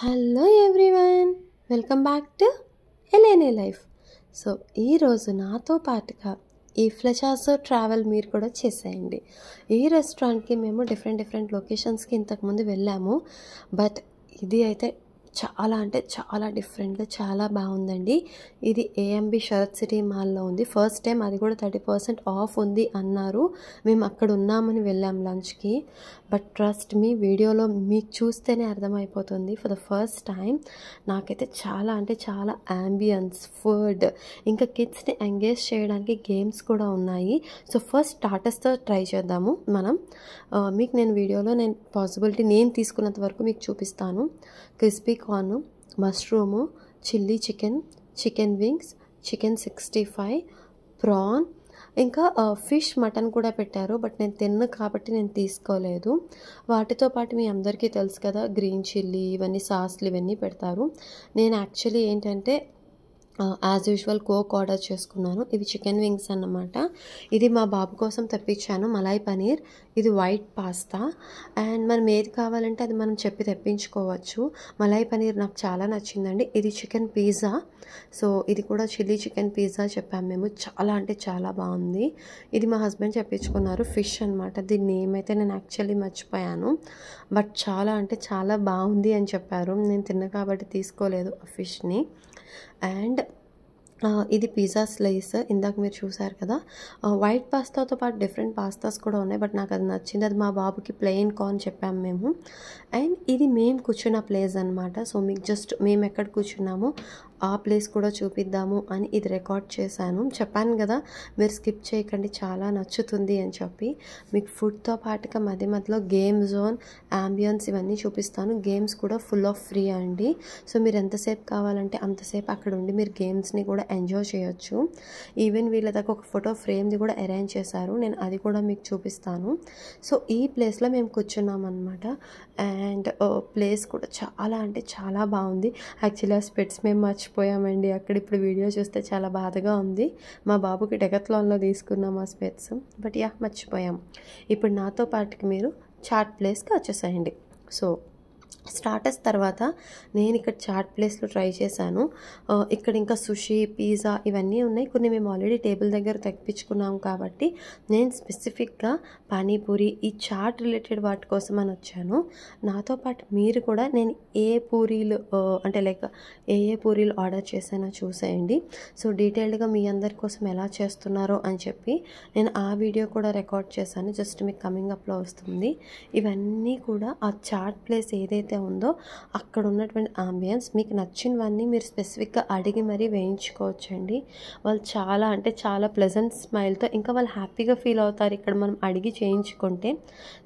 Hello everyone, welcome back to LNA life. So ఈరోజు నాతో పాటుగా ఈ ఫ్లెషాసో ట్రావెల్ మీరు కూడా చేసేయండి. ఈ రెస్టారెంట్కి మేము డిఫరెంట్ లొకేషన్స్కి ఇంతకుముందు వెళ్ళాము. బట్ ఇది అయితే చాలా అంటే చాలా డిఫరెంట్గా చాలా బాగుందండి. ఇది ఏఎంబి శరత్ సిటీ మాల్లో ఉంది. ఫస్ట్ టైం అది కూడా 30% ఆఫ్ ఉంది అన్నారు. మేము అక్కడ ఉన్నామని వెళ్ళాం లంచ్కి. బట్ ట్రస్ట్ మీ, వీడియోలో మీకు చూస్తేనే అర్థమైపోతుంది. ఫర్ ద ఫస్ట్ టైం నాకైతే చాలా అంటే చాలా యాంబియన్స్, ఫుడ్, ఇంకా కిడ్స్ని ఎంగేజ్ చేయడానికి గేమ్స్ కూడా ఉన్నాయి. సో ఫస్ట్ స్టార్టర్స్తో ట్రై చేద్దాము మనం. మీకు నేను వీడియోలో పాసిబిలిటీ నేను తీసుకున్నంత వరకు మీకు చూపిస్తాను. Crispy corn, mushroom, chilli chicken, chicken wings, chicken 65, prawn, ఇంకా ఫిష్, మటన్ కూడా పెట్టారు. బట్ నేను తిన్ను కాబట్టి నేను తీసుకోలేదు. వాటితో పాటు మీ అందరికీ తెలుసు కదా, గ్రీన్ చిల్లీ, ఇవన్నీ సాస్లు ఇవన్నీ పెడతారు. నేను యాక్చువల్లీ ఏంటంటే యాజ్ యూజువల్ కోక్ ఆర్డర్ చేసుకున్నాను. ఇవి చికెన్ వింగ్స్ అన్నమాట. ఇది మా బాబు కోసం తెప్పించాను, మలాయ్ పనీర్. ఇది వైట్ పాస్తా. అండ్ మనం ఏది కావాలంటే అది మనం చెప్పి తెప్పించుకోవచ్చు. మలాయ్ పనీర్ నాకు చాలా నచ్చిందండి. ఇది చికెన్ పిజ్జా. సో ఇది కూడా చిల్లీ చికెన్ పిజ్జా చెప్పాము మేము. చాలా అంటే చాలా బాగుంది. ఇది మా హస్బెండ్ చెప్పించుకున్నారు. ఫిష్ అనమాట. దీని నేమ్ అయితే నేను యాక్చువల్లీ మర్చిపోయాను. బట్ చాలా అంటే చాలా బాగుంది అని చెప్పారు. నేను తిన్నా కాబట్టి తీసుకోలేదు ఆ ఫిష్ని. అండ్ ఇది పిజ్జా స్లైస్. ఇందాక మీరు చూసారు కదా, వైట్ పాస్తాతో పాటు డిఫరెంట్ పాస్తాస్ కూడా ఉన్నాయి. బట్ నాకు అది నచ్చింది. అది మా బాబుకి ప్లెయిన్ కార్న్ చెప్పాము మేము. అండ్ ఇది మేము కూర్చున్న ప్లేస్ అనమాట. సో మీకు జస్ట్ మేము ఎక్కడ కూర్చున్నామో ఆ ప్లేస్ కూడా చూపిద్దాము అని ఇది రికార్డ్ చేశాను. చెప్పాను కదా, మీరు స్కిప్ చేయకండి, చాలా నచ్చుతుంది అని చెప్పి. మీకు ఫుడ్తో పాటుగా మధ్య మధ్యలో గేమ్ జోన్, యాంబియన్స్ ఇవన్నీ చూపిస్తాను. గేమ్స్ కూడా ఫుల్ ఆఫ్ ఫ్రీ అండి. సో మీరు ఎంతసేపు కావాలంటే అంతసేపు అక్కడ ఉండి మీరు గేమ్స్ని కూడా ఎంజాయ్ చేయొచ్చు. ఈవెన్ వీళ్ళ దగ్గర ఒక ఫోటో ఫ్రేమ్ది కూడా అరేంజ్ చేశారు. నేను అది కూడా మీకు చూపిస్తాను. సో ఈ ప్లేస్లో మేము కూర్చున్నాం అనమాట. అండ్ ప్లేస్ కూడా చాలా అంటే చాలా బాగుంది. యాక్చువల్లీ ఆ స్పెట్స్ మేము మర్చిపోయామండి అక్కడ. ఇప్పుడు వీడియో చూస్తే చాలా బాధగా ఉంది. మా బాబుకి డెకత్లాన్లో తీసుకున్నాం ఆ స్పెట్స్. బట్ మర్చిపోయాం. ఇప్పుడు నాతో పాటుకి మీరు చాట్ ప్లేస్కి వచ్చేసేయండి. సో స్టార్టర్స్ తర్వాత నేను ఇక్కడ చాట్ ప్లేస్లో ట్రై చేశాను. ఇక్కడ ఇంకా సుషి, పిజ్జా ఇవన్నీ ఉన్నాయి. కొన్ని మేము ఆల్రెడీ టేబుల్ దగ్గర తెప్పించుకున్నాం కాబట్టి నేను స్పెసిఫిక్గా పానీపూరి, ఈ చాట్ రిలేటెడ్ వాటి కోసం అని వచ్చాను. నాతో పాటు మీరు కూడా నేను ఏ పూరీలు అంటే లైక్ ఏ పూరీలు ఆర్డర్ చేశానో చూసేయండి. సో డీటెయిల్డ్గా మీ అందరి కోసం ఎలా చేస్తున్నారో అని చెప్పి నేను ఆ వీడియో కూడా రికార్డ్ చేశాను. జస్ట్ మీకు కమింగ్ అప్లో వస్తుంది. ఇవన్నీ కూడా ఆ చాట్ ప్లేస్ ఏదైతే ఉందో అక్కడ ఉన్నటువంటి ఆంబియన్స్, మీకు నచ్చినవన్నీ మీరు స్పెసిఫిక్గా అడిగి మరీ వేయించుకోవచ్చండి. వాళ్ళు చాలా అంటే చాలా ప్లెజెంట్ స్మైల్తో ఇంకా వాళ్ళు హ్యాపీగా ఫీల్ అవుతారు ఇక్కడ మనం అడిగి చేయించుకుంటే.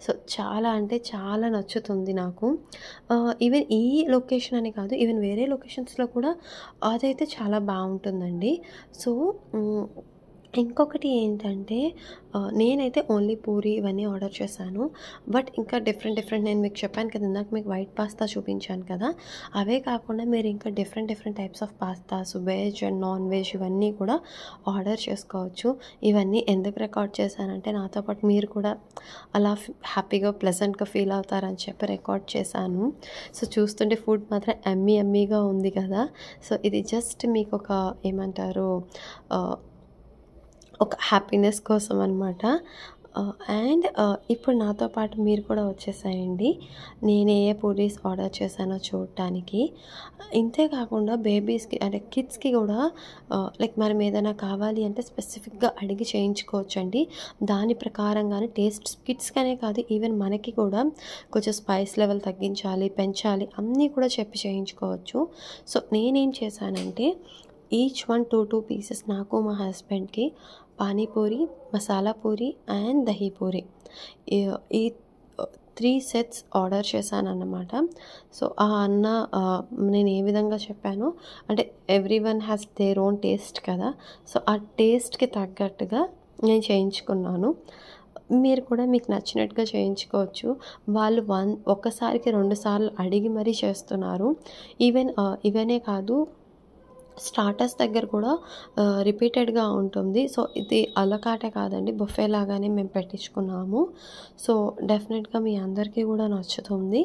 సో చాలా అంటే చాలా నచ్చుతుంది నాకు. ఈవెన్ ఈ లొకేషన్ అని కాదు, ఈవెన్ వేరే లొకేషన్స్లో కూడా అదైతే చాలా బాగుంటుందండి. సో ఇంకొకటి ఏంటంటే నేనైతే ఓన్లీ పూరి ఇవన్నీ ఆర్డర్ చేశాను. బట్ ఇంకా డిఫరెంట్ నేను మీకు చెప్పాను కదా, ఇందాక మీకు వైట్ పాస్తా చూపించాను కదా, అవే కాకుండా మీరు ఇంకా different types of pastas, veg and non veg ఇవన్నీ కూడా ఆర్డర్ చేసుకోవచ్చు. ఇవన్నీ ఎందుకు రికార్డ్ చేశానంటే నాతో పాటు మీరు కూడా అలా హ్యాపీగా ప్లెజెంట్గా ఫీల్ అవుతారని చెప్పి రికార్డ్ చేశాను. సో చూస్తుంటే ఫుడ్ మాత్రం ఎమ్మీగా ఉంది కదా. సో ఇది జస్ట్ మీకు ఒక ఏమంటారు, ఒక హ్యాపీనెస్ కోసం అనమాట. అండ్ ఇప్పుడు నాతో పాటు మీరు కూడా వచ్చేసాయండి. నేను ఏ పూరీస్ ఆర్డర్ చేశానో చూడటానికి. ఇంతే కాకుండా బేబీస్కి అంటే కిడ్స్కి కూడా లైక్ మనం ఏదైనా కావాలి అంటే స్పెసిఫిక్గా అడిగి చేయించుకోవచ్చండి. దాని ప్రకారంగానే టేస్ట్ కిడ్స్కనే కాదు, ఈవెన్ మనకి కూడా కొంచెం స్పైస్ లెవెల్ తగ్గించాలి, పెంచాలి అన్నీ కూడా చెప్పి చేయించుకోవచ్చు. సో నేనేం చేశానంటే ఈచ్ 1 2 పీసెస్ నాకు మా హస్బెండ్కి పానీపూరి, మసాలా పూరి అండ్ దహీ పూరి, ఈ 3 సెట్స్ ఆర్డర్ చేశాను అన్నమాట. సో ఆ అన్న నేను ఏ విధంగా చెప్పానో అంటే everyone has their own taste కదా. సో ఆ టేస్ట్కి తగ్గట్టుగా నేను చేయించుకున్నాను. మీరు కూడా మీకు నచ్చినట్టుగా చేయించుకోవచ్చు. వాళ్ళు ఒక్కసారికి 2 సార్లు అడిగి మరీ చేస్తున్నారు. ఇవనే కాదు, స్టార్టర్స్ దగ్గర కూడా రిపీటెడ్గా ఉంటుంది. సో ఇది అలకాటే కాదండి, బుఫే లాగానే మేము పెట్టించుకున్నాము. సో డెఫినెట్గా మీ అందరికీ కూడా నచ్చుతుంది.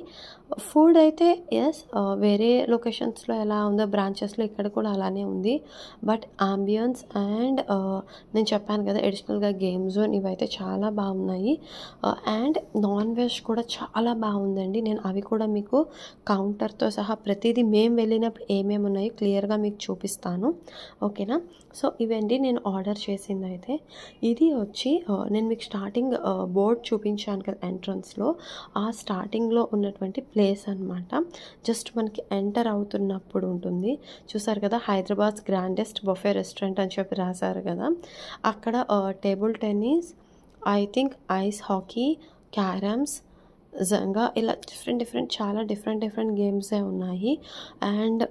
ఫుడ్ అయితే యెస్, వేరే లొకేషన్స్‌లో ఎలా ఉందో బ్రాంచెస్‌లో ఇక్కడ కూడా అలానే ఉంది. బట్ ఆంబియన్స్ అండ్ నేను చెప్పాను కదా అడిషనల్‌గా గేమ్ జోన్ ఇవైతే చాలా బాగున్నాయి. అండ్ నాన్ వెజ్ కూడా చాలా బాగుందండి. నేను అవి కూడా మీకు కౌంటర్‌తో సహా ప్రతీదీ మేము వెళ్ళినప్పుడు ఏమేమి ఉన్నాయో క్లియర్‌గా మీకు చూపిస్తాను. ఓకేనా? సో ఇవండి నేను ఆర్డర్ చేసిందయితే. ఇది వచ్చి నేను మీకు స్టార్టింగ్ బోర్డ్ చూపించాను కదా ఎంట్రన్స్‌లో, ఆ స్టార్టింగ్‌లో ఉన్నటువంటి ప్లేస్ అనమాట. జస్ట్ మనకి ఎంటర్ అవుతున్నప్పుడు ఉంటుంది. చూసారు కదా, హైదరాబాద్స్ గ్రాండెస్ట్ బఫే రెస్టారెంట్ అని చెప్పి రాశారు కదా. అక్కడ table tennis, I think ice hockey, carroms, Janga ఇలా చాలా డిఫరెంట్ గేమ్సే ఉన్నాయి. అండ్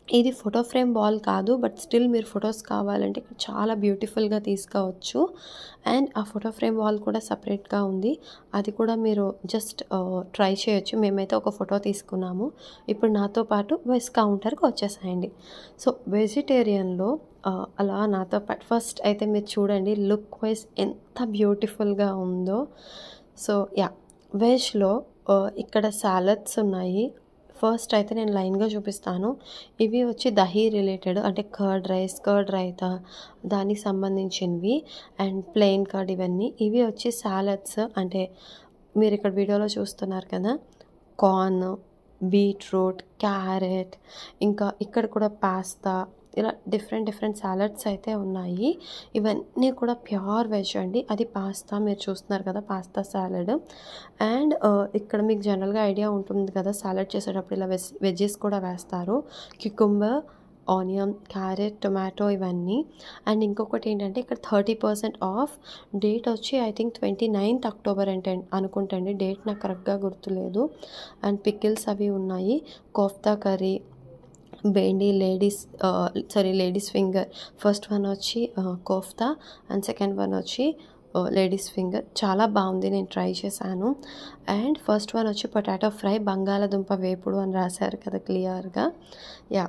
ఇది ఫోటో ఫ్రేమ్ వాల్ కాదు, బట్ స్టిల్ మీరు ఫొటోస్ కావాలంటే ఇక్కడ చాలా బ్యూటిఫుల్గా తీసుకోవచ్చు. అండ్ ఆ ఫోటో ఫ్రేమ్ వాల్ కూడా సపరేట్గా ఉంది, అది కూడా మీరు జస్ట్ ట్రై చేయొచ్చు. మేమైతే ఒక ఫోటో తీసుకున్నాము. ఇప్పుడు నాతో పాటు వెజ్ కౌంటర్కి వచ్చేసాయండి. సో వెజిటేరియన్లో అలా నాతో పాటు ఫస్ట్ అయితే మీరు చూడండి లుక్ వైజ్ ఎంత బ్యూటిఫుల్గా ఉందో. సో యా, వెజ్లో ఇక్కడ సాలడ్స్ ఉన్నాయి. ఫస్ట్ అయితే నేను లైన్గా చూపిస్తాను. ఇవి వచ్చి దహీ రిలేటెడ్, అంటే కర్డ్ రైస్, కర్డ్ రైతా దానికి సంబంధించినవి, అండ్ ప్లెయిన్ కర్డ్ ఇవన్నీ. ఇవి వచ్చి సాలడ్స్, అంటే మీరు ఇక్కడ వీడియోలో చూస్తున్నారు కదా, కార్న్, బీట్రూట్, క్యారెట్, ఇంకా ఇక్కడ కూడా పాస్తా, ఇలా డిఫరెంట్ సాలడ్స్ అయితే ఉన్నాయి. ఇవన్నీ కూడా ప్యూర్ వెజ్ అండి. అది పాస్తా మీరు చూస్తున్నారు కదా, పాస్తా సాలడ్. అండ్ ఇక్కడ మీకు జనరల్గా ఐడియా ఉంటుంది కదా, సాలడ్ చేసేటప్పుడు ఇలా వెజ్జెస్ కూడా వేస్తారు, క్యుకుంబర్, ఆనియన్, క్యారెట్, టొమాటో ఇవన్నీ. అండ్ ఇంకొకటి ఏంటంటే ఇక్కడ 30% ఆఫ్. డేట్ వచ్చి ఐ థింక్ 29th October అంటే అనుకుంటండి, డేట్ నాకు కరెక్ట్గా గుర్తులేదు. అండ్ పికిల్స్ అవి ఉన్నాయి. కోఫ్తా కర్రీ, బెండి, లేడీస్ ఫింగర్. ఫస్ట్ వన్ వచ్చి కోఫ్తా అండ్ సెకండ్ వన్ వచ్చి లేడీస్ ఫింగర్. చాలా బాగుంది, నేను ట్రై చేశాను. అండ్ ఫస్ట్ వన్ వచ్చి పొటాటో ఫ్రై, బంగాళదుంప వేపుడు అని రాశారు కదా క్లియర్గా. యా,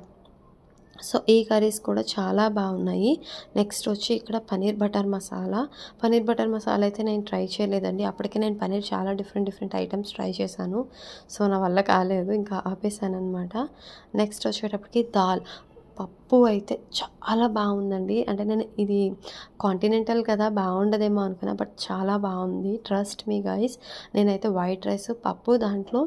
సో ఈ కర్రీస్ కూడా చాలా బాగున్నాయి. నెక్స్ట్ వచ్చి ఇక్కడ పన్నీర్ బటర్ మసాలా. పన్నీర్ బటర్ మసాలా అయితే నేను ట్రై చేయలేదండి, అప్పటికే నేను పన్నీర్ చాలా డిఫరెంట్ ఐటమ్స్ ట్రై చేశాను. సో నా వల్ల కాలేదు, ఇంకా ఆపేసాను అనమాట. నెక్స్ట్ వచ్చేటప్పటికి దాల్, పప్పు అయితే చాలా బాగుందండి. అంటే నేను ఇది కాంటినెంటల్ కదా, బాగుండదేమో అనుకున్నా, బట్ చాలా బాగుంది. Trust me guys. నేనైతే వైట్ రైస్, పప్పు, దాంట్లో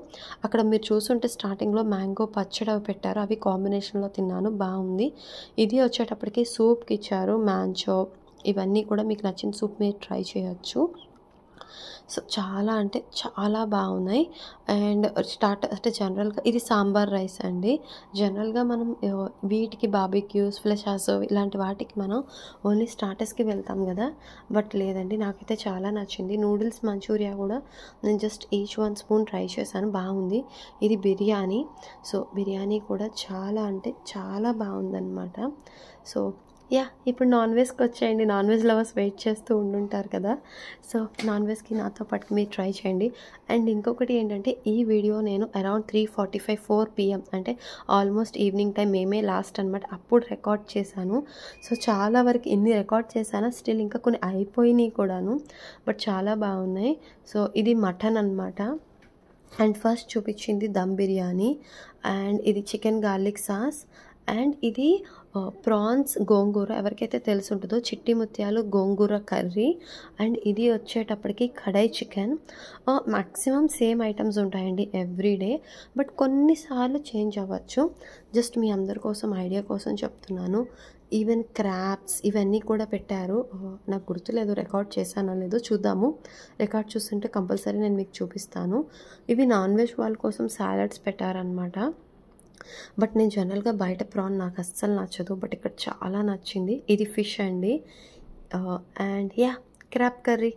అక్కడ మీరు చూసుంటే స్టార్టింగ్లో మ్యాంగో పచ్చడి అవి పెట్టారు, అవి కాంబినేషన్లో తిన్నాను, బాగుంది. ఇది వచ్చేటప్పటికి సూప్కి ఇచ్చారు, మ్యాంచో, ఇవన్నీ కూడా మీకు నచ్చిన సూప్ మీరు ట్రై చేయొచ్చు. సో చాలా అంటే చాలా బాగున్నాయి. అండ్ అంటే జనరల్గా ఇది సాంబార్ రైస్ అండి. జనరల్గా మనం వీటికి బార్బిక్యూస్, ఫ్లెషాస్ ఇలాంటి వాటికి మనం ఓన్లీ స్టార్టర్స్కి వెళ్తాం కదా, బట్ లేదండి, నాకైతే చాలా నచ్చింది. నూడిల్స్, మంచూరియా కూడా నేను జస్ట్ ఈచ్ 1 స్పూన్ ట్రై చేశాను, బాగుంది. ఇది బిర్యానీ. సో బిర్యానీ కూడా చాలా అంటే చాలా బాగుందన్నమాట. సో యా, ఇప్పుడు నాన్ వెజ్కి వచ్చేయండి. నాన్ వెజ్ లవర్స్ వెయిట్ చేస్తూ ఉండుంటారు కదా, సో నాన్ వెజ్కి నాతో పాటు మీరు ట్రై చేయండి. అండ్ ఇంకొకటి ఏంటంటే, ఈ వీడియో నేను అరౌండ్ 3:45, 4 PM అంటే ఆల్మోస్ట్ ఈవినింగ్ టైం, మేమే లాస్ట్ అనమాట, అప్పుడు రికార్డ్ చేశాను. సో చాలా వరకు ఎన్ని రికార్డ్ చేశానో స్టిల్ ఇంకా కొన్ని అయిపోయినాయి కూడాను, బట్ చాలా బాగున్నాయి. సో ఇది మటన్ అనమాట. అండ్ ఫస్ట్ చూపించింది దమ్ బిర్యానీ, అండ్ ఇది చికెన్ గార్లిక్ సాస్, అండ్ ఇది ప్రాన్స్ గోంగూర, ఎవరికైతే తెలిసి ఉంటుందో చిట్టి ముత్యాలు గోంగూర కర్రీ. అండ్ ఇది వచ్చేటప్పటికి కడాయి చికెన్. మ్యాక్సిమం సేమ్ ఐటమ్స్ ఉంటాయండి ఎవ్రీడే, బట్ కొన్నిసార్లు చేంజ్ అవ్వచ్చు. జస్ట్ మీ అందరి కోసం ఐడియా కోసం చెప్తున్నాను. ఈవెన్ క్రాబ్స్ ఇవన్నీ కూడా పెట్టారు. నాకు గుర్తులేదు రికార్డ్ చేశానో లేదో, చూద్దాము. రికార్డ్ చూస్తుంటే కంపల్సరీ నేను మీకు చూపిస్తాను. ఇవి నాన్ వెజ్ వాళ్ళ కోసం సాలడ్స్ పెట్టారనమాట. బట్ నేను జనరల్గా బయట ప్రాన్ నాకు అస్సలు నచ్చదు, బట్ ఇక్కడ చాలా నచ్చింది. ఇది ఫిష్ అండి. అండ్ యా, క్రాబ్ కర్రీ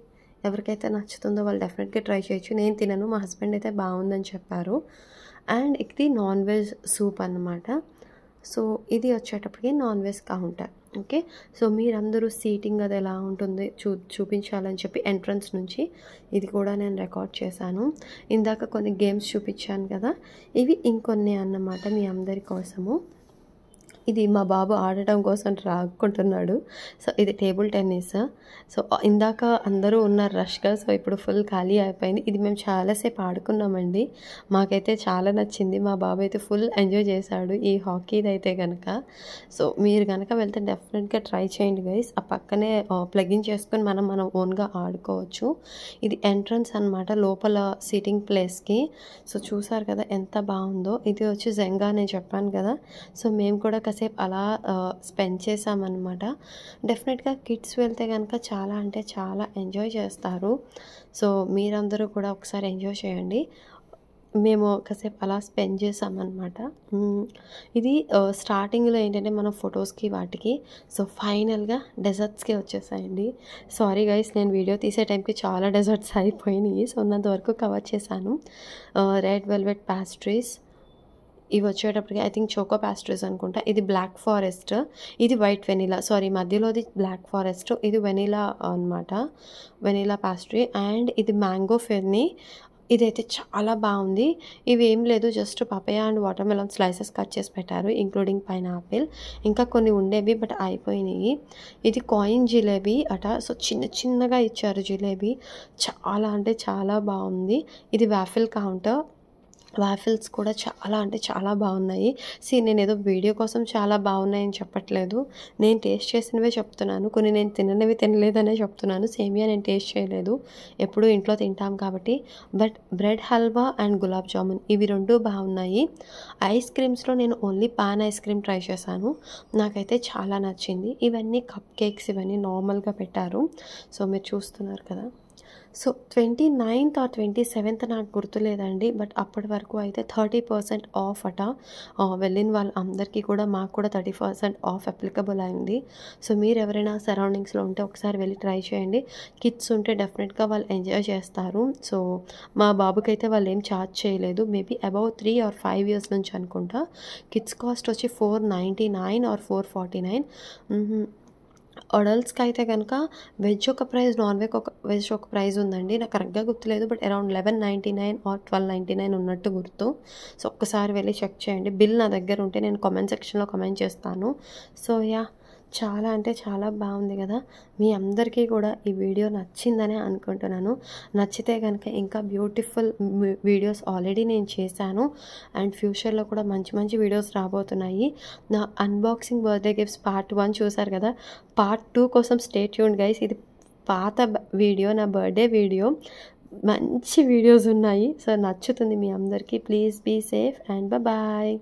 ఎవరికైతే నచ్చుతుందో వాళ్ళు డెఫినెట్గా ట్రై చేయొచ్చు. నేను తినను, మా హస్బెండ్ అయితే బాగుందని చెప్పారు. అండ్ ఇది నాన్ వెజ్ సూప్ అన్నమాట. సో ఇది వచ్చేటప్పటికి non veg counter. Okay, so మీరందరూ సీటింగ్ అది ఎలా ఉంటుంది చూపించాలని చెప్పి ఎంట్రన్స్ నుంచి ఇది కూడా నేను రికార్డ్ చేశాను. ఇందాక కొన్ని గేమ్స్ చూపించాను కదా, ఇవి ఇంకొన్ని అన్నమాట మీ అందరి కోసము. ఇది మా బాబు ఆడటం కోసం రాకుంటున్నాడు. సో ఇది టేబుల్ టెన్నిస్. సో ఇందాక అందరూ ఉన్నారు రష్‌గా. సో ఇప్పుడు ఫుల్ ఖాళీ అయిపోయింది. ఇది మేము చాలాసేపు ఆడుకున్నామండి. మాకైతే చాలా నచ్చింది. మా బాబు అయితే ఫుల్ ఎంజాయ్ చేశాడు ఈ హాకీదైతే గనక. సో మీరు గనక వెళ్తే డెఫినెట్‌గా ట్రై చేయండి గైస్. ఆ పక్కనే ప్లగ్ ఇన్ చేసుకొని మనం ఓన్‌గా ఆడుకోవచ్చు. ఇది ఎంట్రన్స్ అనమాట లోపల సీటింగ్ ప్లేస్‌కి. సో చూసారు కదా ఎంత బాగుందో. ఇది వచ్చి జెంగా నేను చెప్పాను కదా. సో మేము కూడా కాసేపు అలా స్పెండ్ చేసామన్నమాట. డెఫినెట్గా కిడ్స్ వెళ్తే కనుక చాలా అంటే చాలా ఎంజాయ్ చేస్తారు. సో మీరందరూ కూడా ఒకసారి ఎంజాయ్ చేయండి. మేము కాసేపు అలా స్పెండ్ చేసామన్నమాట. ఇది స్టార్టింగ్లో ఏంటంటే మనం ఫొటోస్కి వాటికి. సో ఫైనల్గా డెజర్ట్స్కి వచ్చేసాయండి. సారీ గైస్, నేను వీడియో తీసే టైంకి చాలా డెజర్ట్స్ అయిపోయినాయి. సో ఉన్నంత వరకు కవర్ చేశాను. రెడ్ వెల్వెట్ పాస్ట్రీస్ ఇవి వచ్చేటప్పటికి ఐ థింక్ చోకో పాస్ట్రీస్ అనుకుంటా. ఇది బ్లాక్ ఫారెస్ట్, ఇది వైట్ వెనిలా. సారీ మధ్యలోది బ్లాక్ ఫారెస్ట్, ఇది వెనిలా అనమాట, వెనిలా పాస్ట్రీ. అండ్ ఇది మ్యాంగో ఫెర్నీ. ఇదైతే చాలా బాగుంది. ఇవి ఏం లేదు, just papaya and watermelon slices cut చేసి పెట్టారు, ఇంక్లూడింగ్ పైనాపిల్. ఇంకా కొన్ని ఉండేవి బట్ అయిపోయినాయి. ఇది కాయిన్ జిలేబీ అట. సో చిన్నగా ఇచ్చారు జిలేబీ. చాలా అంటే చాలా బాగుంది. ఇది వాఫిల్ కౌంటర్. వాఫిల్స్ కూడా చాలా అంటే చాలా బాగున్నాయి. నేను ఏదో వీడియో కోసం చాలా బాగున్నాయని చెప్పట్లేదు. నేను టేస్ట్ చేసినవే చెప్తున్నాను. కొన్ని నేను తిననివి తినలేదనే చెప్తున్నాను. సేమియా నేను టేస్ట్ చేయలేదు, ఎప్పుడూ ఇంట్లో తింటాం కాబట్టి. But bread halwa and gulab jamun ఇవి రెండు బాగున్నాయి. ఐస్ క్రీమ్స్లో నేను only pan ice cream try చేశాను. నాకైతే చాలా నచ్చింది. ఇవన్నీ కప్ కేక్స్, ఇవన్నీ నార్మల్గా పెట్టారు. సో మీరు చూస్తున్నారు కదా. సో 29th or 27th నాకు గుర్తులేదండి. బట్ అప్పటి వరకు అయితే 30% ఆఫ్ అట. వెళ్ళిన వాళ్ళందరికీ కూడా మాకు కూడా 30% ఆఫ్ అప్లికబుల్ అయింది. సో మీరు ఎవరైనా సరౌండింగ్స్లో ఉంటే ఒకసారి వెళ్ళి ట్రై చేయండి. కిడ్స్ ఉంటే డెఫినెట్గా వాళ్ళు ఎంజాయ్ చేస్తారు. సో మా బాబుకి అయితే వాళ్ళు ఏం ఛార్జ్ చేయలేదు. మేబీ అబౌవ్ 3 or 5 years నుంచి అనుకుంటా. కిడ్స్ కాస్ట్ వచ్చి 499 or 449. అడల్ట్స్కి అయితే కనుక వెజ్ ఒక ప్రైస్, నాన్ వెజ్ ఒక ప్రైస్ ఉందండి. నాకు కరెక్ట్గా గుర్తులేదు, బట్ అరౌండ్ 1199 or 1299 ఉన్నట్టు గుర్తు. సో ఒక్కసారి వెళ్ళి చెక్ చేయండి. బిల్ నా దగ్గర ఉంటే నేను కామెంట్ సెక్షన్లో కామెంట్ చేస్తాను. సో చాలా అంటే చాలా బాగుంది కదా. మీ అందరికీ కూడా ఈ వీడియో నచ్చిందని అనుకుంటున్నాను. నచ్చితే కనుక ఇంకా బ్యూటిఫుల్ వీడియోస్ ఆల్రెడీ నేను చేశాను. అండ్ ఫ్యూచర్లో కూడా మంచి మంచి వీడియోస్ రాబోతున్నాయి. నా అన్బాక్సింగ్ బర్త్డే గిఫ్ట్స్ పార్ట్ 1 చూసారు కదా. పార్ట్ 2 కోసం స్టే ట్యూన్డ్ గైస్. ఇది పాత వీడియో, నా బర్త్డే వీడియో. మంచి వీడియోస్ ఉన్నాయి. సో నచ్చుతుంది మీ అందరికీ. Please be safe and bye.